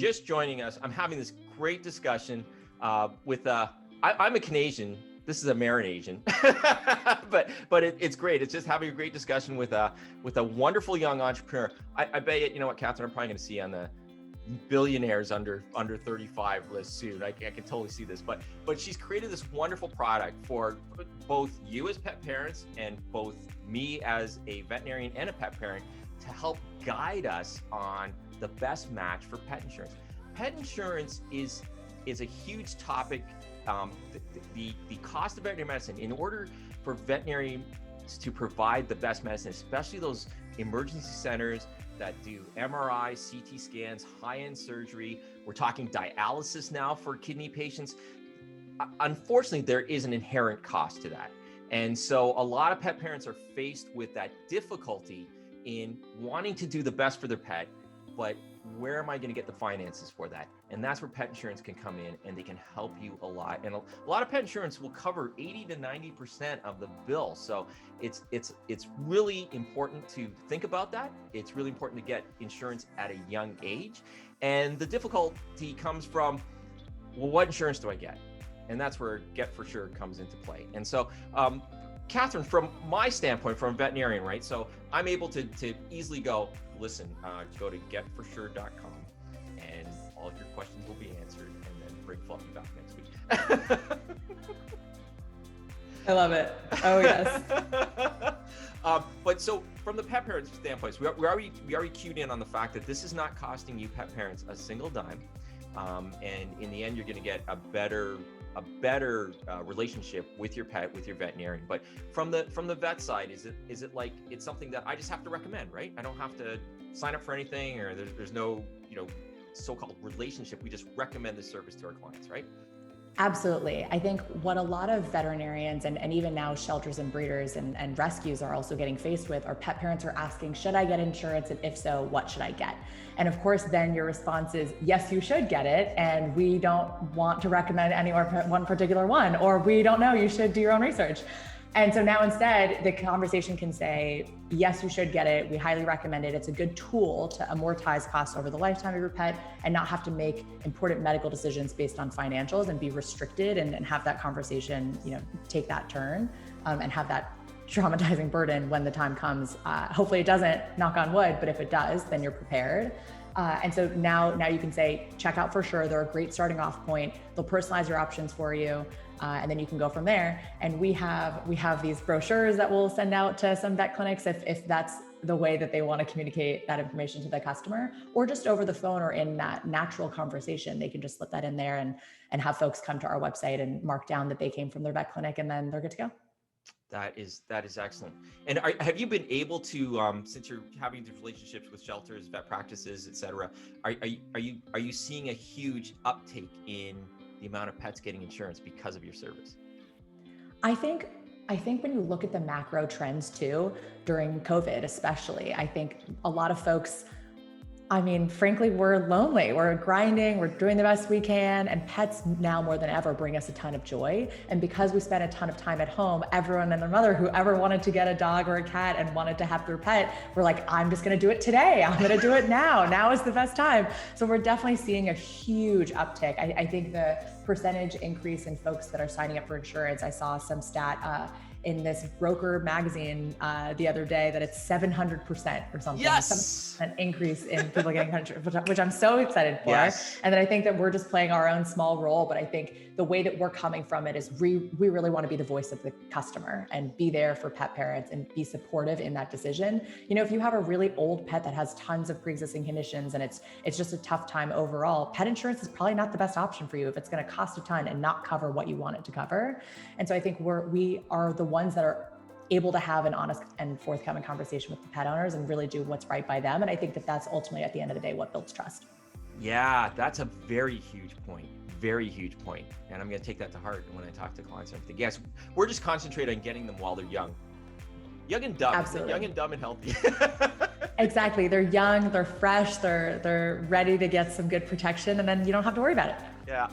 just joining us, I'm having this great discussion with, I'm a Canadian, this is a Marinasian, but it's great. It's just having a great discussion with a wonderful young entrepreneur. I bet you know what, Catherine, I'm probably going to see on the billionaires under 35 list soon. I can totally see this, but she's created this wonderful product for both you as pet parents and both me as a veterinarian and a pet parent to help guide us on the best match for pet insurance. Pet insurance is a huge topic. The cost of veterinary medicine, in order for veterinarians to provide the best medicine, especially those emergency centers that do MRI, CT scans, high-end surgery. We're talking dialysis now for kidney patients. Unfortunately, there is an inherent cost to that. And so a lot of pet parents are faced with that difficulty in wanting to do the best for their pet, but where am I going to get the finances for that? And that's where pet insurance can come in, and they can help you a lot. And a lot of pet insurance will cover 80 to 90% of the bill. So it's really important to think about that. It's really important to get insurance at a young age. And the difficulty comes from, well, what insurance do I get? And that's where GetFurSure comes into play. And so, Catherine, from my standpoint, from a veterinarian, right? So I'm able to easily go, listen, go to getfursure.com and all of your questions will be answered, and then bring Fluffy back next week. I love it. Oh, yes. But so from the pet parent standpoint, so we already cued in on the fact that this is not costing you pet parents a single dime. And in the end, you're going to get a better relationship with your pet, with your veterinarian. But from the vet side, is it like it's something that I just have to recommend, right? I don't have to sign up for anything, or there's no so-called relationship. We just recommend the service to our clients, right? Absolutely. I think what a lot of veterinarians and even now shelters and breeders and rescues are also getting faced with are pet parents are asking, should I get insurance? And if so, what should I get? And of course, then your response is, yes, you should get it. And we don't want to recommend any one particular one, or we don't know, you should do your own research. And so now instead, the conversation can say, yes, you should get it. We highly recommend it. It's a good tool to amortize costs over the lifetime of your pet and not have to make important medical decisions based on financials and be restricted and have that conversation, take that turn and have that traumatizing burden when the time comes. Hopefully it doesn't, knock on wood, but if it does, then you're prepared. And so now you can say, check out FurSure. They're a great starting off point. They'll personalize your options for you. And then you can go from there. And we have these brochures that we'll send out to some vet clinics if that's the way that they want to communicate that information to the customer, or just over the phone or in that natural conversation. They can just slip that in there and have folks come to our website and mark down that they came from their vet clinic, and then they're good to go. That is excellent. And have you been able to, since you're having these relationships with shelters, vet practices, et cetera, are you seeing a huge uptake in the amount of pets getting insurance because of your service? I think when you look at the macro trends too, during COVID especially, I think a lot of folks, frankly, we're lonely, we're grinding, we're doing the best we can, and pets now more than ever bring us a ton of joy. And because we spend a ton of time at home, everyone and their mother who ever wanted to get a dog or a cat and wanted to have their pet, we're like, I'm just going to do it today. I'm going to do it now. Now is the best time. So we're definitely seeing a huge uptick. I think the percentage increase in folks that are signing up for insurance, I saw some stat in this broker magazine the other day that it's 700% or something. Yes. 7% increase in people getting insurance, which I'm so excited for. Yes. And then I think that we're just playing our own small role, but I think the way that we're coming from it is we really want to be the voice of the customer and be there for pet parents and be supportive in that decision. If you have a really old pet that has tons of pre-existing conditions and it's just a tough time overall, pet insurance is probably not the best option for you if it's going to cost a ton and not cover what you want it to cover. And so I think we are the ones that are able to have an honest and forthcoming conversation with the pet owners and really do what's right by them. And I think that that's ultimately at the end of the day what builds trust. Yeah, that's a very huge point. And I'm going to take that to heart when I talk to clients and everything. Yes, we're just concentrating on getting them while they're young and dumb. Absolutely. Young and dumb and healthy. Exactly. They're young, they're fresh, they're ready to get some good protection, and then you don't have to worry about it. Yeah.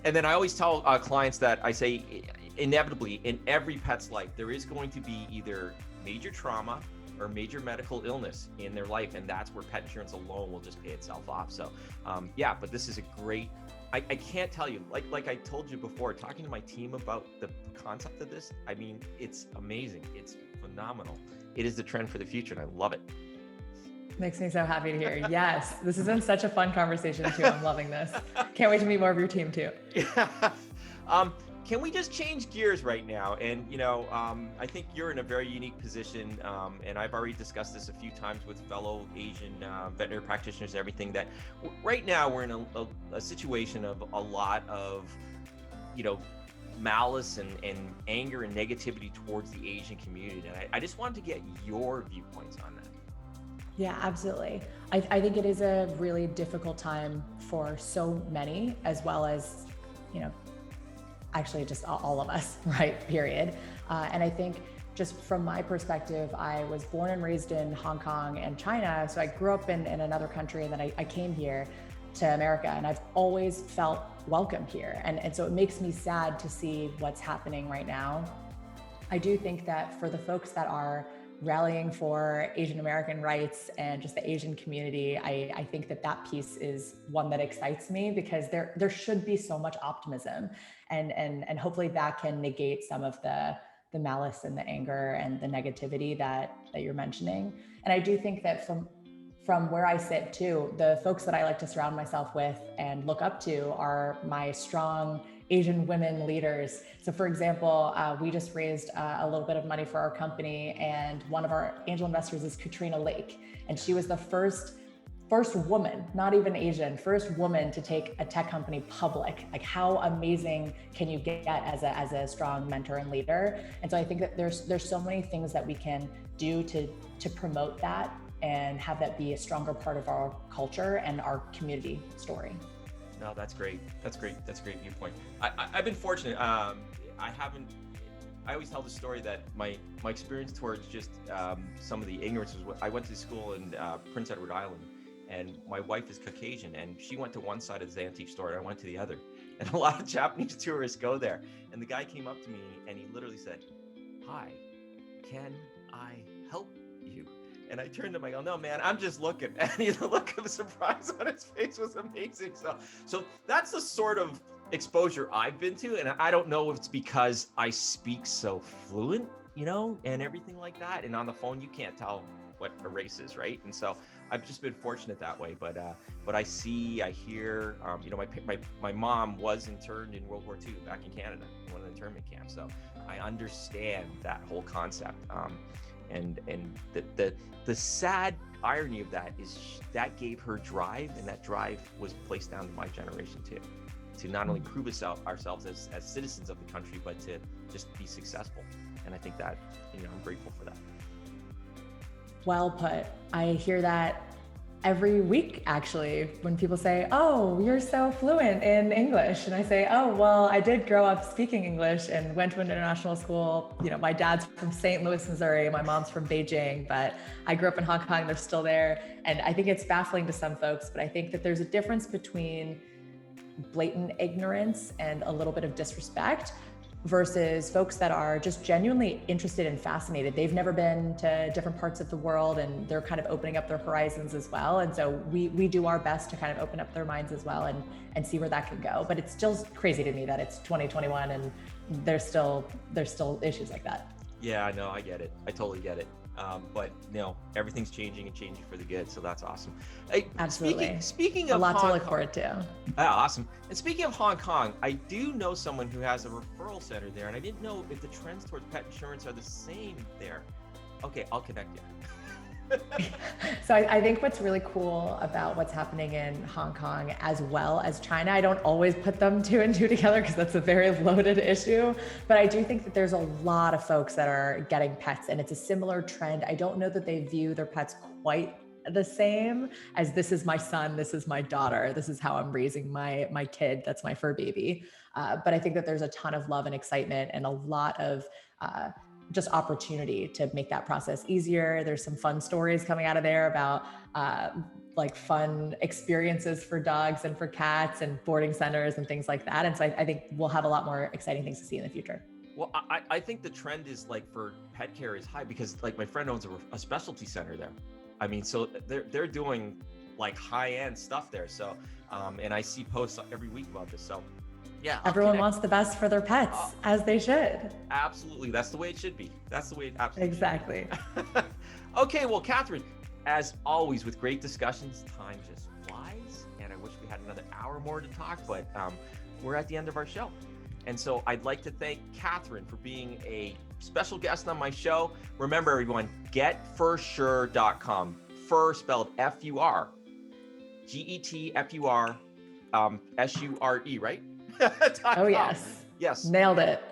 And then I always tell clients that I say, inevitably in every pet's life, there is going to be either major trauma or major medical illness in their life, and that's where pet insurance alone will just pay itself off. So yeah, but this is a great, I can't tell you, like I told you before, talking to my team about the concept of this, I mean, it's amazing. It's phenomenal. It is the trend for the future, and I love it. Makes me so happy to hear. Yes, this has been such a fun conversation too. I'm loving this. Can't wait to meet more of your team too. Yeah. Can we just change gears right now? And, I think you're in a very unique position, and I've already discussed this a few times with fellow Asian veterinary practitioners and everything, that right now we're in a situation of a lot of, malice and anger and negativity towards the Asian community. And I just wanted to get your viewpoints on that. Yeah, absolutely. I think it is a really difficult time for so many, as well as, actually just all of us, right? Period. And I think just from my perspective, I was born and raised in Hong Kong and China. So I grew up in another country, and then I came here to America, and I've always felt welcome here. And so it makes me sad to see what's happening right now. I do think that for the folks that are rallying for Asian American rights and just the Asian community, I think that piece is one that excites me, because there should be so much optimism, and hopefully that can negate some of the malice and the anger and the negativity that you're mentioning. And I do think that from where I sit too, the folks that I like to surround myself with and look up to are my strong Asian women leaders. So for example, we just raised a little bit of money for our company, and one of our angel investors is Katrina Lake. And she was the first woman, not even Asian, first woman to take a tech company public. Like, how amazing can you get as a strong mentor and leader? And so I think that there's so many things that we can do to promote that and have that be a stronger part of our culture and our community story. No, that's great. That's great. That's a great viewpoint. I've been fortunate. I always tell the story that my experience towards just some of the ignorance was, I went to school in Prince Edward Island, and my wife is Caucasian, and she went to one side of the antique store and I went to the other. And a lot of Japanese tourists go there. And the guy came up to me and he literally said, "Hi, can I help you?" And I turned to him, I go, "No, man, I'm just looking." And the look of surprise on his face was amazing. So that's the sort of exposure I've been to. And I don't know if it's because I speak so fluent, and everything like that. And on the phone, you can't tell what a race is, right? And so I've just been fortunate that way. But I hear, my mom was interned in World War II back in Canada, in one of the internment camps. So I understand that whole concept. And the sad irony of that is that gave her drive, and that drive was placed down to my generation too, to not only prove ourselves as citizens of the country, but to just be successful. And I think that, I'm grateful for that. Well put. I hear that every week, actually, when people say, "Oh, you're so fluent in English." And I say, "Oh, well, I did grow up speaking English and went to an international school. My dad's from St. Louis, Missouri. My mom's from Beijing, but I grew up in Hong Kong. They're still there." And I think it's baffling to some folks, but I think that there's a difference between blatant ignorance and a little bit of disrespect versus folks that are just genuinely interested and fascinated. They've never been to different parts of the world, and they're kind of opening up their horizons as well. And so we do our best to kind of open up their minds as well and see where that can go. But it's still crazy to me that it's 2021 and there's still issues like that. Yeah, no, I get it. I totally get it. But everything's changing and changing for the good. So that's awesome. Hey, absolutely. Speaking of a lot Hong to look Kong, forward to. Awesome. And speaking of Hong Kong, I do know someone who has a referral center there, and I didn't know if the trends towards pet insurance are the same there. Okay, I'll connect you. So I think what's really cool about what's happening in Hong Kong as well as China, I don't always put them two and two together because that's a very loaded issue, but I do think that there's a lot of folks that are getting pets, and it's a similar trend. I don't know that they view their pets quite the same as, this is my son, this is my daughter, this is how I'm raising my kid, that's my fur baby. But I think that there's a ton of love and excitement and a lot of just opportunity to make that process easier. There's some fun stories coming out of there about like fun experiences for dogs and for cats and boarding centers and things like that. And so I think we'll have a lot more exciting things to see in the future. Well, I think the trend is like for pet care is high because like my friend owns a specialty center there. I mean, so they're doing like high end stuff there. So, and I see posts every week about this. So, yeah, Everyone wants the best for their pets, as they should. Absolutely, that's the way it should be. That's the way it absolutely exactly. Should be. Okay, well, Catherine, as always, with great discussions, time just flies, and I wish we had another hour more to talk, but we're at the end of our show. And so I'd like to thank Catherine for being a special guest on my show. Remember, everyone, GetFurSure.com. Fur spelled F-U-R. GetFur, S-U-R-E, right? Oh, yes. Yes. Nailed it.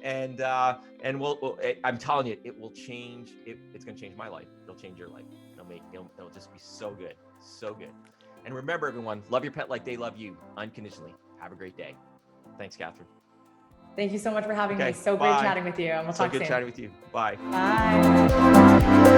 And I'm telling you, it will change. It's going to change my life. It'll change your life. It'll just be so good. So good. And remember, everyone, love your pet like they love you unconditionally. Have a great day. Thanks, Catherine. Thank you so much for having me. So great chatting with you. And we'll talk soon. So good chatting with you. Bye. Bye.